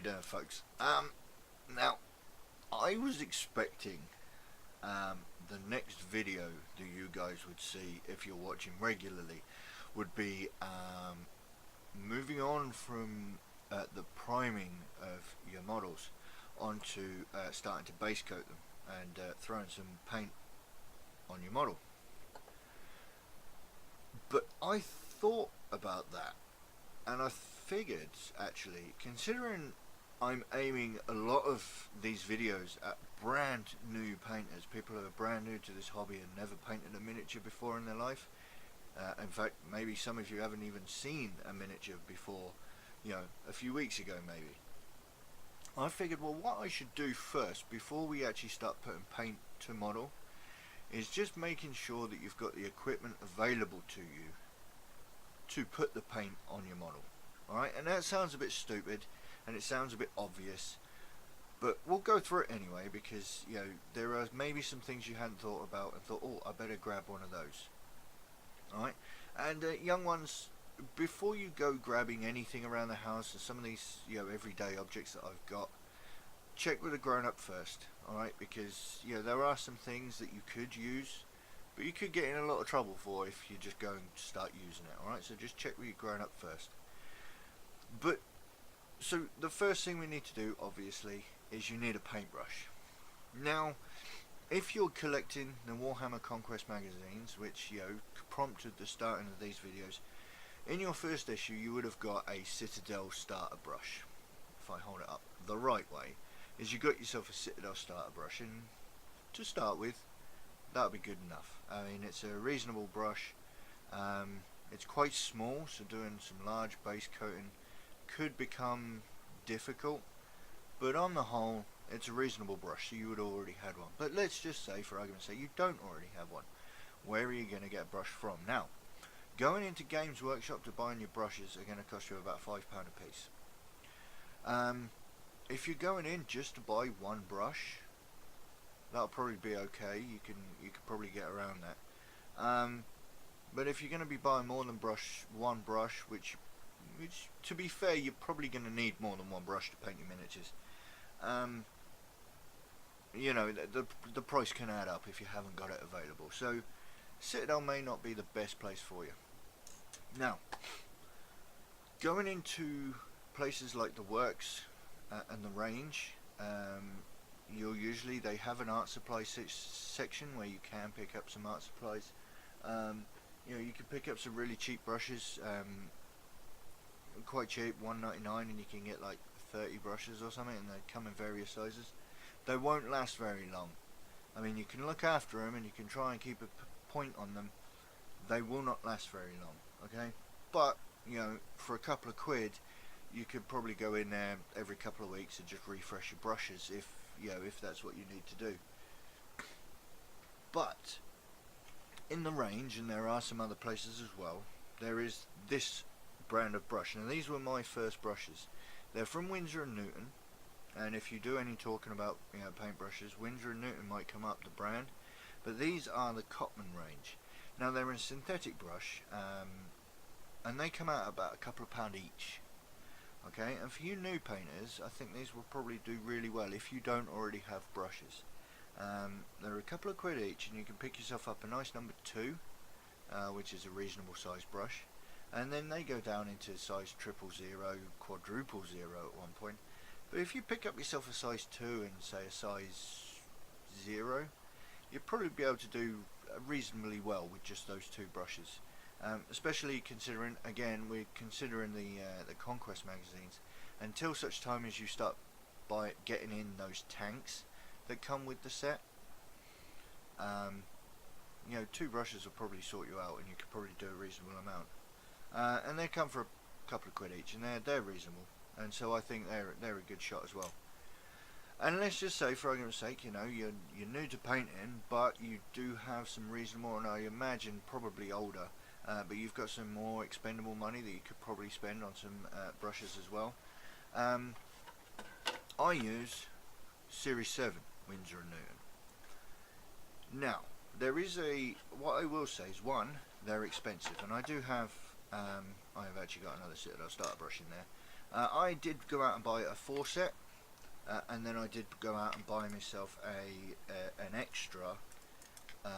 you doing, folks? Now, I was expecting the next video that you guys would see if you're watching regularly would be moving on from the priming of your models onto starting to base coat them and throwing some paint on your model. But I thought about that, and I figured, actually, considering I'm aiming a lot of these videos at brand new painters, people who are brand new to this hobby and never painted a miniature before in their life. In fact, maybe some of you haven't even seen a miniature before, a few weeks ago maybe. I figured, well, what I should do first, before we actually start putting paint to model, is just making sure that you've got the equipment available to you to put the paint on your model. Alright, and that sounds a bit stupid and it sounds a bit obvious, but we'll go through it anyway, because there are maybe some things you hadn't thought about and thought, oh, I better grab one of those. Alright, and young ones, before you go grabbing anything around the house and some of these everyday objects that I've got, check with a grown-up first. Alright, because there are some things that you could use, but you could get in a lot of trouble for if you just go and start using it. Alright, so just check with your grown-up first. But so the first thing we need to do, obviously, is you need a paintbrush. Now, if you're collecting the Warhammer Conquest magazines, which prompted the starting of these videos, in your first issue you would have got a Citadel starter brush. If I hold it up the right way, is you got yourself a Citadel starter brush, and to start with, that'll be good enough. I mean, it's a reasonable brush. It's quite small, so doing some large base coating could become difficult, but on the whole, it's a reasonable brush, so you would already had one. But let's just say, for argument's sake, you don't already have one. Where are you going to get a brush from? Now, going into Games Workshop to buy your brushes are going to cost you about £5 a piece. If you're going in just to buy one brush, that'll probably be okay. You can probably get around that. But if you're going to be buying more than one brush, which to be fair, you're probably going to need more than one brush to paint your miniatures. The price can add up if you haven't got it available. So Citadel may not be the best place for you. Now, going into places like the Works and the Range, they have an art supply section where you can pick up some art supplies. You can pick up some really cheap brushes, quite cheap, $1.99, and you can get like 30 brushes or something, and they come in various sizes. They won't last very long. I mean, you can look after them and you can try and keep a point on them. They will not last very long, okay? But for a couple of quid, you could probably go in there every couple of weeks and just refresh your brushes if that's what you need to do. But in the Range, and there are some other places as well, there is this brand of brush. Now, these were my first brushes. They're from Winsor & Newton, and if you do any talking about paintbrushes, Winsor & Newton might come up, the brand, but these are the Cotman range. Now, they're a synthetic brush, and they come out about a couple of pound each. Okay, and for you new painters, I think these will probably do really well if you don't already have brushes. They're a couple of quid each, and you can pick yourself up a nice number 2, which is a reasonable size brush, and then they go down into size 000, quadruple 0 at one point. But if you pick up yourself a size 2 and say a size 0, you'll probably be able to do reasonably well with just those 2 brushes. Especially considering, again, we're considering the Conquest magazines. Until such time as you start by getting in those tanks that come with the set, 2 brushes will probably sort you out, and you could probably do a reasonable amount. And they come for a couple of quid each, and they're reasonable, and so I think they're a good shot as well. And let's just say, for argument's sake, you're new to painting, but you do have some reasonable, and I imagine probably older, but you've got some more expendable money that you could probably spend on some brushes as well. I use Series 7 Winsor & Newton. Now, what I will say is, one, they're expensive, and I have actually got another Citadel starter brush in there. I did go out and buy a 4 set, and then I did go out and buy myself an extra 000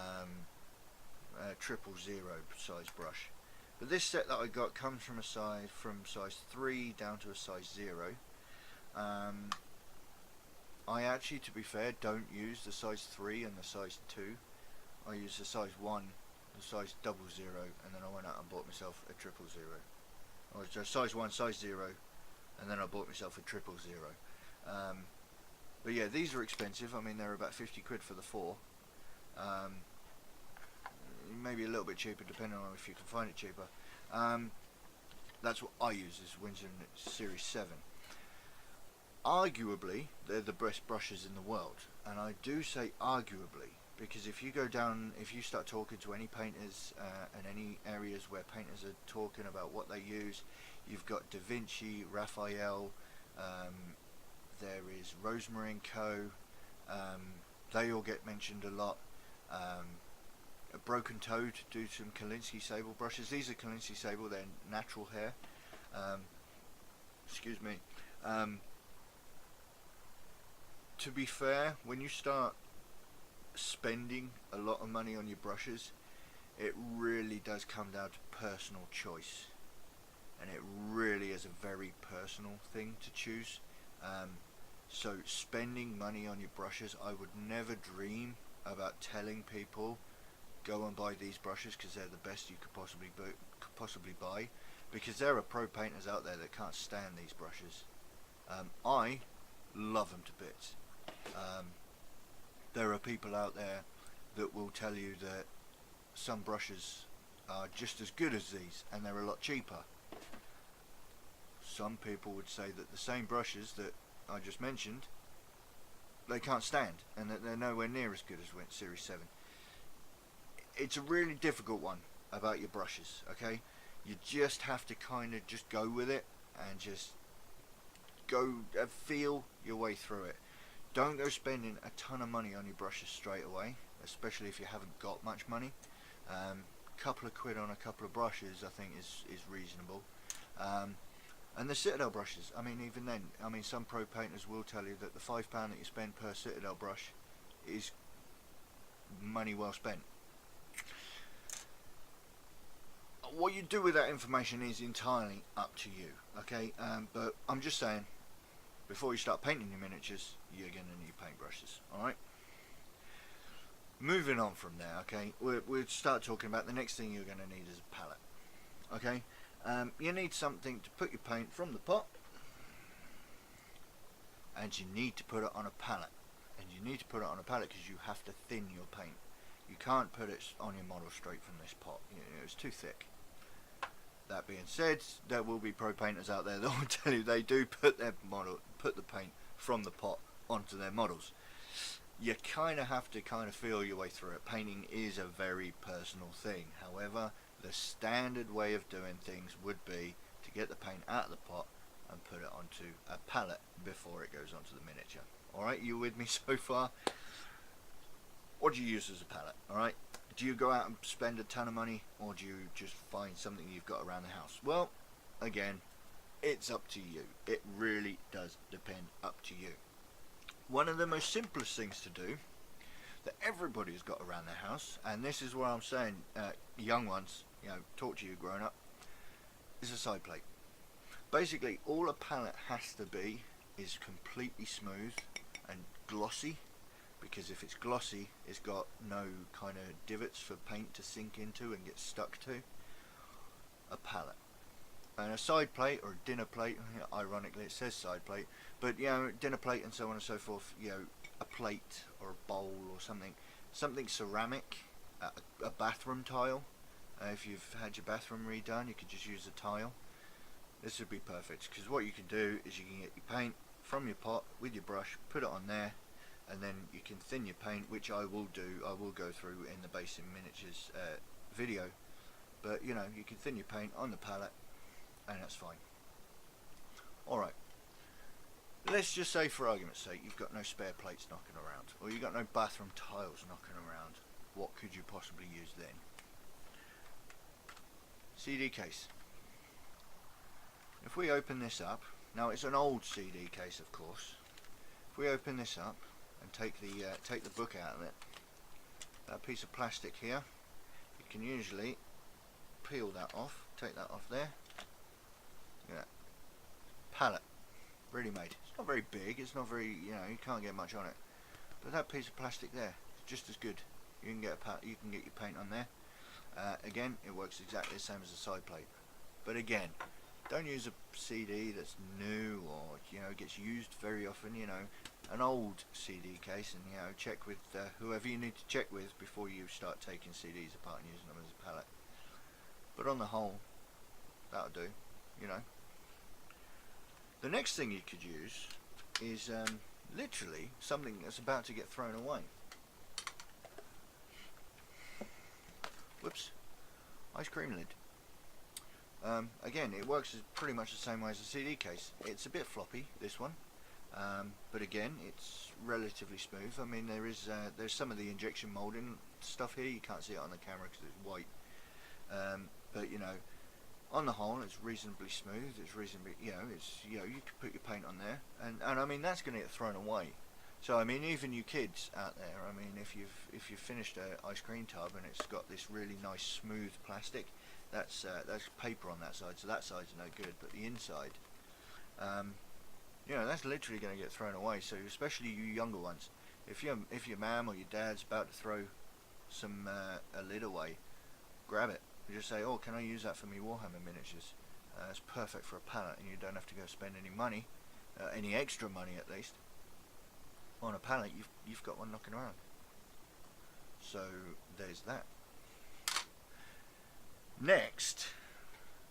size brush. But this set that I got comes from size 3 down to a size 0. I actually, to be fair, don't use the size 3 and the size 2. I use the size 1, the size 00, and then I went out and bought myself a 000. I was just size 1, size 0, and then I bought myself a 000. But yeah, these are expensive. I mean, they're about 50 quid for the 4. Maybe a little bit cheaper depending on if you can find it cheaper. That's what I use, is Winsor Series 7. Arguably, they're the best brushes in the world, and I do say arguably because if you start talking to any painters and any areas where painters are talking about what they use, you've got Da Vinci, Raphael, there is Rosemary & Co. They all get mentioned a lot. A Broken Toad do some Kolinsky Sable brushes. These are Kolinsky Sable, they're natural hair. Excuse me. To be fair, when you start spending a lot of money on your brushes, it really does come down to personal choice, and it really is a very personal thing to choose. So spending money on your brushes, I would never dream about telling people go and buy these brushes because they're the best you could possibly buy, because there are pro painters out there that can't stand these brushes. I love them to bits. There are people out there that will tell you that some brushes are just as good as these and they're a lot cheaper. Some people would say that the same brushes that I just mentioned, they can't stand, and that they're nowhere near as good as Series 7. It's a really difficult one about your brushes, okay? You just have to kind of just go with it and just go feel your way through it. Don't go spending a ton of money on your brushes straight away, especially if you haven't got much money. Couple of quid on a couple of brushes I think is reasonable. And the Citadel brushes, I mean, even then, I mean, some pro painters will tell you that the £5 that you spend per Citadel brush is money well spent. What you do with that information is entirely up to you, okay? But I'm just saying, before you start painting your miniatures, you're going to need paintbrushes, alright? Moving on from there, okay, we'll start talking about the next thing you're going to need is a palette, okay? You need something to put your paint from the pot, and you need to put it on a palette. And you need to put it on a palette because you have to thin your paint. You can't put it on your model straight from this pot, you know, it's too thick. That being said, there will be pro painters out there that will tell you they do put the paint from the pot onto their models. You kind of have to feel your way through it. Painting is a very personal thing. However, the standard way of doing things would be to get the paint out of the pot and put it onto a palette before it goes onto the miniature. Alright, you with me so far? What do you use as a palette? Alright, do you go out and spend a ton of money, or do you just find something you've got around the house? Well, again, it's up to you. It really does depend, up to you. One of the most simplest things to do that everybody's got around their house, and this is what I'm saying, young ones, you know, talk to you grown up, is a side plate. Basically, all a palette has to be is completely smooth and glossy, because if it's glossy, it's got no kind of divots for paint to sink into and get stuck to. A palette. And a side plate or a dinner plate, ironically it says side plate, but you know, dinner plate and so on and so forth, you know, a plate or a bowl or something ceramic, a bathroom tile. If you've had your bathroom redone, you could just use a tile. This would be perfect, because what you can do is you can get your paint from your pot with your brush, put it on there, and then you can thin your paint, which I will do. I will go through in the Basic Miniatures video, but you know, you can thin your paint on the palette and that's fine. Alright, let's just say for argument's sake you've got no spare plates knocking around, or you've got no bathroom tiles knocking around. What could you possibly use then? CD case. If we open this up, Now it's an old CD case, of course. If we open this up and take the book out of it, that piece of plastic here, you can usually peel that off, take that off there. Yeah, pallet, ready made. It's not very big. It's not very, you can't get much on it. But that piece of plastic there is just as good. You can get you can get your paint on there. Again, it works exactly the same as a side plate. But again, don't use a CD that's new or gets used very often. An old CD case, and check with whoever you need to check with before you start taking CDs apart and using them as a palette. But on the whole, that'll do. The next thing you could use is literally something that's about to get thrown away. Whoops, ice cream lid. Again, it works pretty much the same way as a CD case. It's a bit floppy, this one, but again, it's relatively smooth. I mean, there's some of the injection molding stuff here. You can't see it on the camera because it's white, but on the whole, it's reasonably smooth. It's reasonably, you can put your paint on there, and I mean that's going to get thrown away. So I mean, even you kids out there, I mean, if you've finished an ice cream tub and it's got this really nice smooth plastic, that's paper on that side, so that side's no good. But the inside, that's literally going to get thrown away. So especially you younger ones, if your mum or your dad's about to throw some a lid away, grab it. You just say, oh, can I use that for me Warhammer miniatures? It's perfect for a palette, and you don't have to go spend any money, any extra money at least. On a palette, you've got one knocking around. So there's that. Next,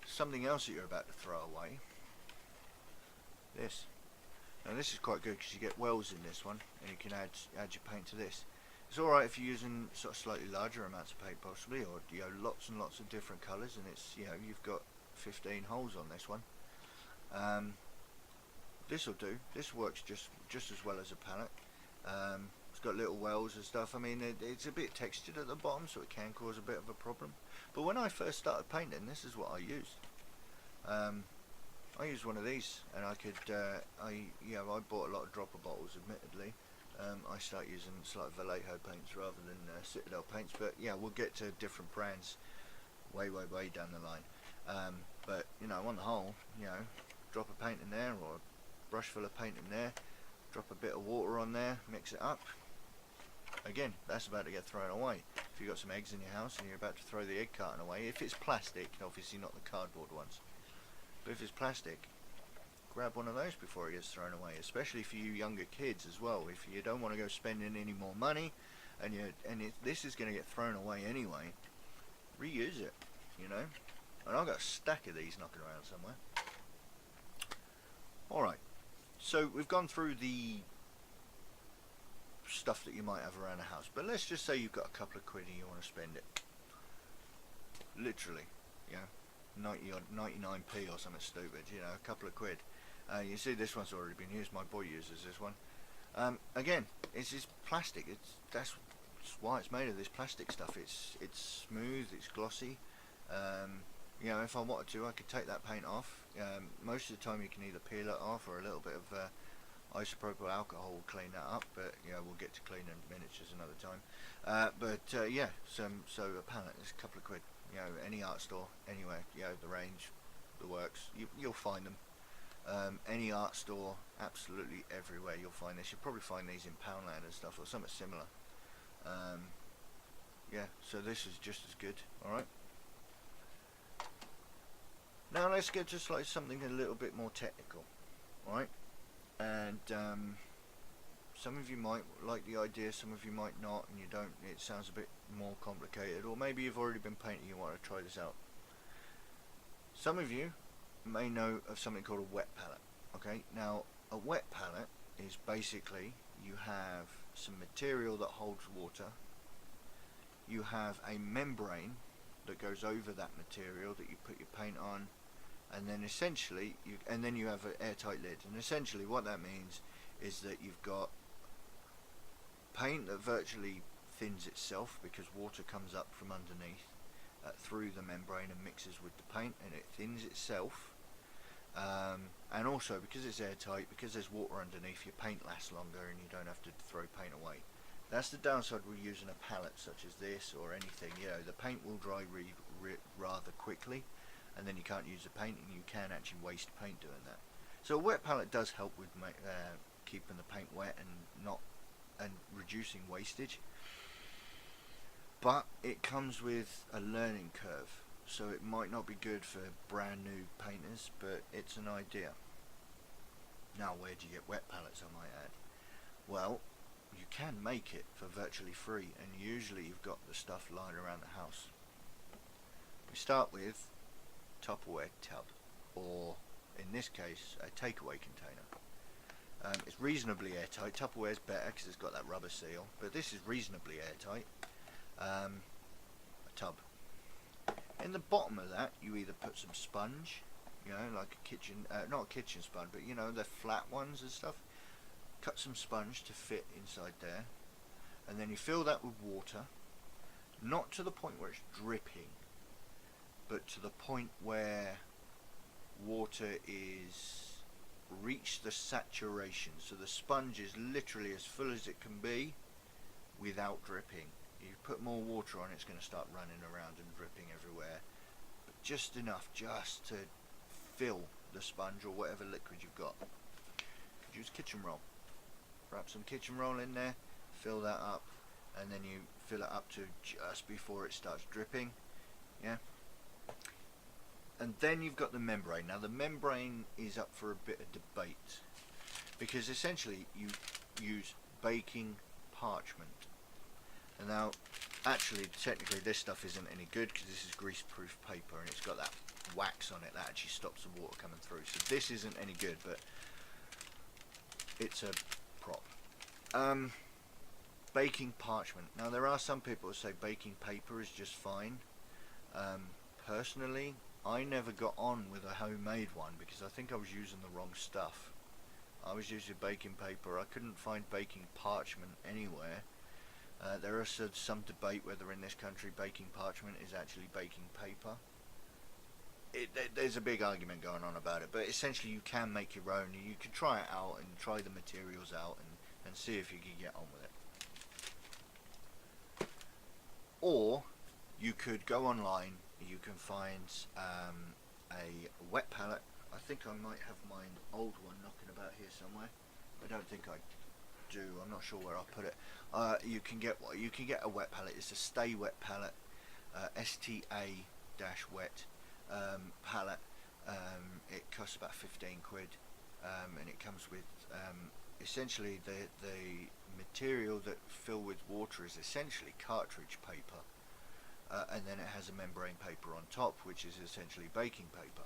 something else that you're about to throw away. This. Now this is quite good because you get wells in this one, and you can add your paint to this. It's alright if you're using sort of slightly larger amounts of paint possibly, or lots and lots of different colours, and it's you've got 15 holes on this one. This will do. This works just as well as a palette. It's got little wells and stuff. I mean, it's a bit textured at the bottom, so it can cause a bit of a problem. But when I first started painting, this is what I used. I used one of these, and I could. I bought a lot of dropper bottles, admittedly. I start using like Vallejo paints rather than Citadel paints, but yeah, we'll get to different brands way down the line. But on the whole, drop a paint in there or a brush full of paint in there, drop a bit of water on there, mix it up. Again, that's about to get thrown away. If you've got some eggs in your house and you're about to throw the egg carton away, if it's plastic, obviously not the cardboard ones, but if it's plastic, grab one of those before it gets thrown away, especially for you younger kids as well. If you don't want to go spending any more money and this is going to get thrown away anyway, reuse it, and I've got a stack of these knocking around somewhere. Alright, so we've gone through the stuff that you might have around the house, but let's just say you've got a couple of quid and you want to spend it, literally, 99p or something stupid, a couple of quid. You see this one's already been used. My boy uses this one. Again, it's this plastic. That's why it's made of this plastic stuff. It's smooth. It's glossy. If I wanted to, I could take that paint off. Most of the time, you can either peel it off or a little bit of isopropyl alcohol will clean that up. But we'll get to cleaning miniatures another time. Yeah, so a palette is a couple of quid. Any art store, anywhere, the range, the works, you'll find them. Any art store, absolutely everywhere you'll find this. You'll probably find these in Poundland and stuff or something similar. Yeah, so this is just as good. Alright, now let's get just like something a little bit more technical. Alright, and some of you might like the idea, some of you might not, and you don't. It sounds a bit more complicated, or maybe you've already been painting, you want to try this out. Some of you may know of something called a wet palette. Okay, now a wet palette is basically you have some material that holds water, you have a membrane that goes over that material that you put your paint on, and then essentially you have an airtight lid, and essentially what that means is that you've got paint that virtually thins itself because water comes up from underneath through the membrane and mixes with the paint, and it thins itself. And also because it's airtight, because there's water underneath, your paint lasts longer and you don't have to throw paint away. That's the downside with using a palette such as this or anything. You know, the paint will dry rather quickly, and then you can't use the paint, and you can actually waste paint doing that. So a wet palette does help with keeping the paint wet and reducing wastage, but it comes with a learning curve, so it might not be good for brand new painters, but it's an idea. Now, where do you get wet palettes, I might add? Well, you can make it for virtually free, and usually you've got the stuff lying around the house. We start with Tupperware tub, or in this case a takeaway container. It's reasonably airtight. Tupperware is better because it's got that rubber seal, but this is reasonably airtight. A tub. In the bottom of that you either put some sponge, you know, like a kitchen, not a kitchen sponge, but you know, the flat ones and stuff. Cut some sponge to fit inside there, and then you fill that with water, not to the point where it's dripping, but to the point where water is reached the saturation, so the sponge is literally as full as it can be without dripping. You put more water on, it's going to start running around and dripping everywhere, but just enough just to fill the sponge or whatever liquid you've got. Could use kitchen roll. Wrap some kitchen roll in there, fill that up, and then you fill it up to just before it starts dripping. Yeah. And then you've got the membrane. Now the membrane is up for a bit of debate, because essentially you use baking parchment. And now actually technically this stuff isn't any good because this is grease proof paper and it's got that wax on it that actually stops the water coming through. So this isn't any good, but it's a prop. Baking parchment. Now there are some people who say baking paper is just fine. Personally, I never got on with a homemade one because I think I was using the wrong stuff. I was using baking paper. I couldn't find baking parchment anywhere. There is some debate whether in this country baking parchment is actually baking paper. There's a big argument going on about it, but essentially you can make your own. You can try it out and try the materials out and see if you can get on with it. Or you could go online, you can find a wet palette. I think I might have my old one knocking about here somewhere. I don't think I do. I'm not sure where I'll put it. You can get a wet palette. It's a Stay Wet palette, STA-wet palette. It costs about 15 quid, and it comes with essentially the material that fill with water is essentially cartridge paper, and then it has a membrane paper on top, which is essentially baking paper.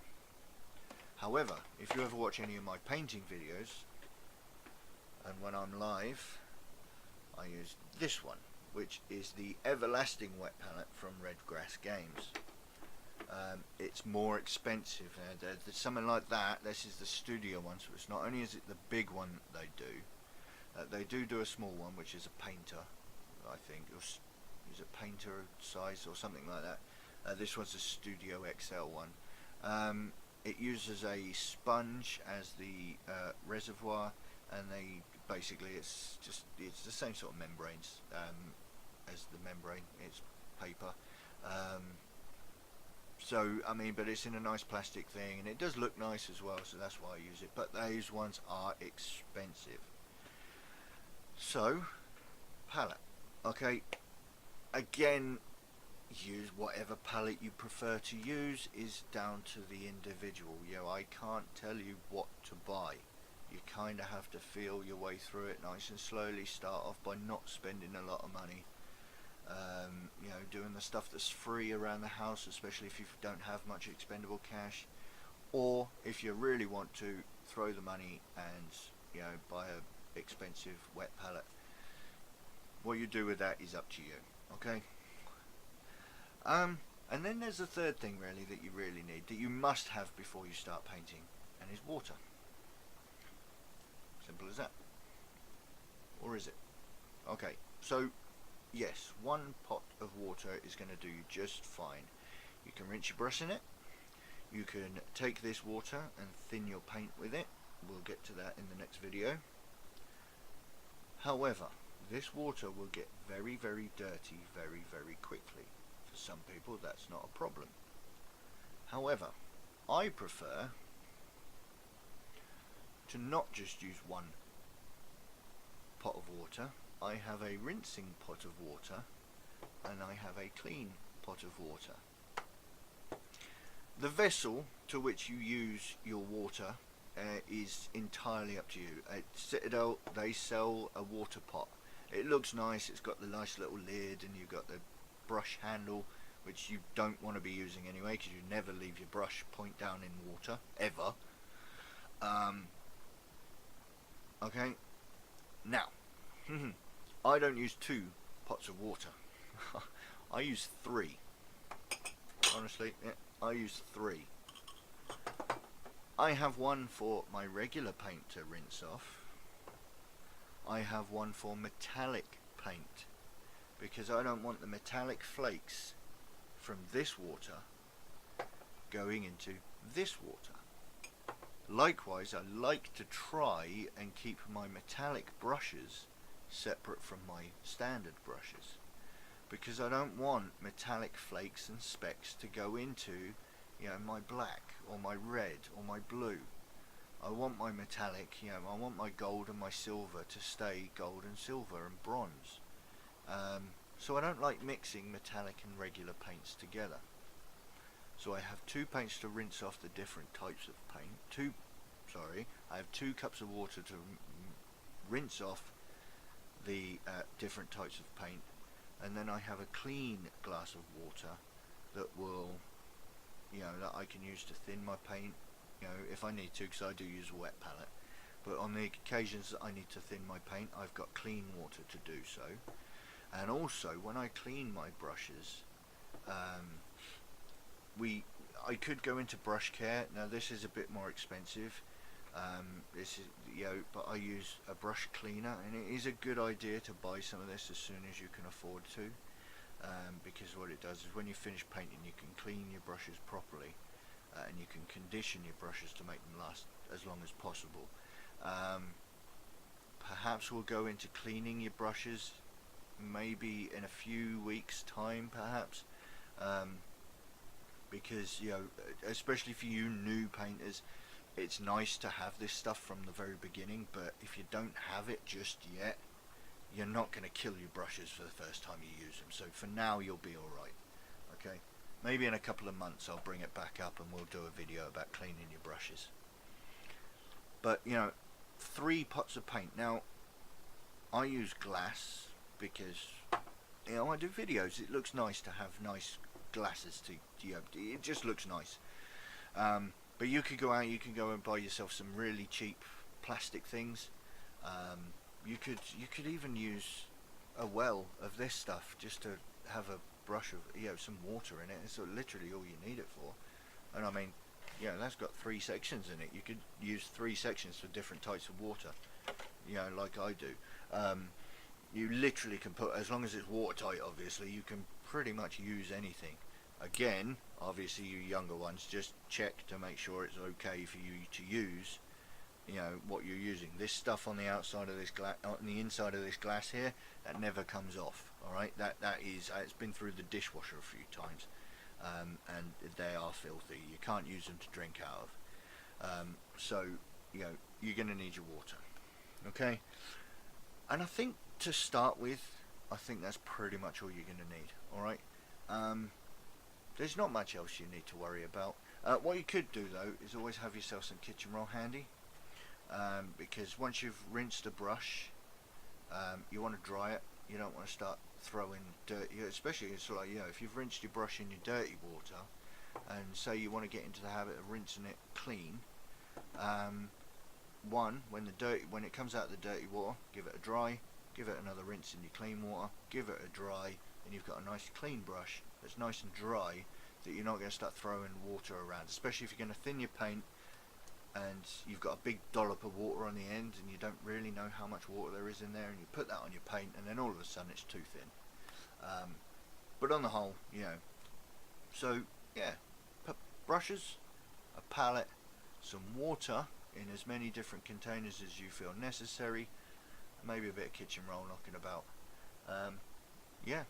However, if you ever watch any of my painting videos, and when I'm live, I use this one, which is the Everlasting Wet Palette from Redgrass Games. It's more expensive. There's something like that. This is the studio one, so it's not only is it the big one they do a small one, which is a painter, I think. Is it painter size or something like that? This one's a Studio XL one. It uses a sponge as the reservoir, and basically it's the same sort of membranes as the membrane. It's paper. So I mean, but it's in a nice plastic thing, and it does look nice as well, so that's why I use it. But those ones are expensive. So palette, okay, again, use whatever palette you prefer to use. Is down to the individual. You know, I can't tell you what to buy. You kind of have to feel your way through it nice and slowly. Start off by not spending a lot of money. You know, doing the stuff that's free around the house, especially if you don't have much expendable cash, or if you really want to throw the money and, you know, buy a expensive wet palette. What you do with that is up to you. Okay. And then there's a third thing really that you really need, that you must have before you start painting, and is water. Simple as that. Or is it? Okay, so yes, 1 pot of water is going to do you just fine. You can rinse your brush in it. You can take this water and thin your paint with it. We'll get to that in the next video. However, this water will get very, very dirty very, very quickly. For some people that's not a problem. However, I prefer to not just use one pot of water. I have a rinsing pot of water and I have a clean pot of water. The vessel to which you use your water is entirely up to you. At Citadel they sell a water pot. It looks nice, it's got the nice little lid and you've got the brush handle, which you don't want to be using anyway because you never leave your brush point down in water, ever. Okay, now, I don't use 2 pots of water. I use 3. Honestly, yeah, I use 3. I have one for my regular paint to rinse off. I have one for metallic paint because I don't want the metallic flakes from this water going into this water. Likewise, I like to try and keep my metallic brushes separate from my standard brushes because I don't want metallic flakes and specks to go into, you know, my black or my red or my blue. I want my metallic, you know, I want my gold and my silver to stay gold and silver and bronze. So I don't like mixing metallic and regular paints together. So I have 2 paints to rinse off the different types of paint. I have 2 cups of water to rinse off the different types of paint, and then I have a clean glass of water that will, you know, that I can use to thin my paint, you know, if I need to, because I do use a wet palette. But on the occasions that I need to thin my paint, I've got clean water to do so. And also, when I clean my brushes, I could go into brush care. Now this is a bit more expensive. This is, you know, but I use a brush cleaner, and it is a good idea to buy some of this as soon as you can afford to, because what it does is when you finish painting, you can clean your brushes properly, and you can condition your brushes to make them last as long as possible. Perhaps we'll go into cleaning your brushes maybe in a few weeks time, perhaps, because, you know, especially for you new painters, it's nice to have this stuff from the very beginning, but if you don't have it just yet, you're not going to kill your brushes for the first time you use them. So for now you'll be alright. Okay, maybe in a couple of months I'll bring it back up and we'll do a video about cleaning your brushes. But, you know, 3 pots of paint. Now I use glass because, you know, I do videos. It looks nice to have nice glasses to, you know, it just looks nice. But you could go out, you can go and buy yourself some really cheap plastic things. You could even use a well of this stuff just to have a brush of, you know, some water in it. It's sort of literally all you need it for. And I mean, you know, that's got 3 sections in it. You could use 3 sections for different types of water, you know, like I do. You literally can put, as long as it's watertight, obviously, you can pretty much use anything. Again, obviously you younger ones, just check to make sure it's okay for you to use, you know, what you're using. This stuff on the outside of this glass, on the inside of this glass here, that never comes off. All right, that is, it's been through the dishwasher a few times, and they are filthy. You can't use them to drink out of. So, you know, you're going to need your water. Okay, and I think to start with, I think that's pretty much all you're going to need. All right. There's not much else you need to worry about. What you could do though is always have yourself some kitchen roll handy, because once you've rinsed a brush, you want to dry it. You don't want to start throwing dirt, especially it's like, you know, if you've rinsed your brush in your dirty water, and say you want to get into the habit of rinsing it clean. When it comes out of the dirty water, give it a dry, give it another rinse in your clean water, give it a dry, and you've got a nice clean brush that's nice and dry, that you're not going to start throwing water around, especially if you're going to thin your paint and you've got a big dollop of water on the end and you don't really know how much water there is in there, and you put that on your paint and then all of a sudden it's too thin. But on the whole, you know, so yeah, brushes, a pallet, some water in as many different containers as you feel necessary, maybe a bit of kitchen roll knocking about. Yeah,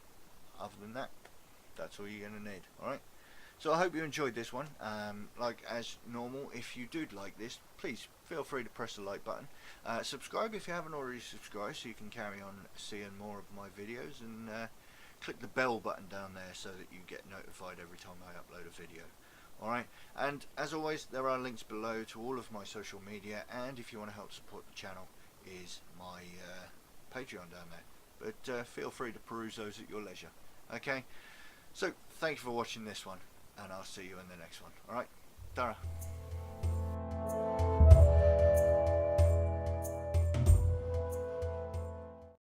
other than that, that's all you're going to need. Alright, so I hope you enjoyed this one. Like as normal, if you do like this, please feel free to press the like button. Subscribe if you haven't already subscribed, so you can carry on seeing more of my videos, and click the bell button down there so that you get notified every time I upload a video. Alright, and as always, there are links below to all of my social media, and if you want to help support the channel, is my Patreon down there. But feel free to peruse those at your leisure. Okay, so thank you for watching this one, and I'll see you in the next one. Alright, Dara.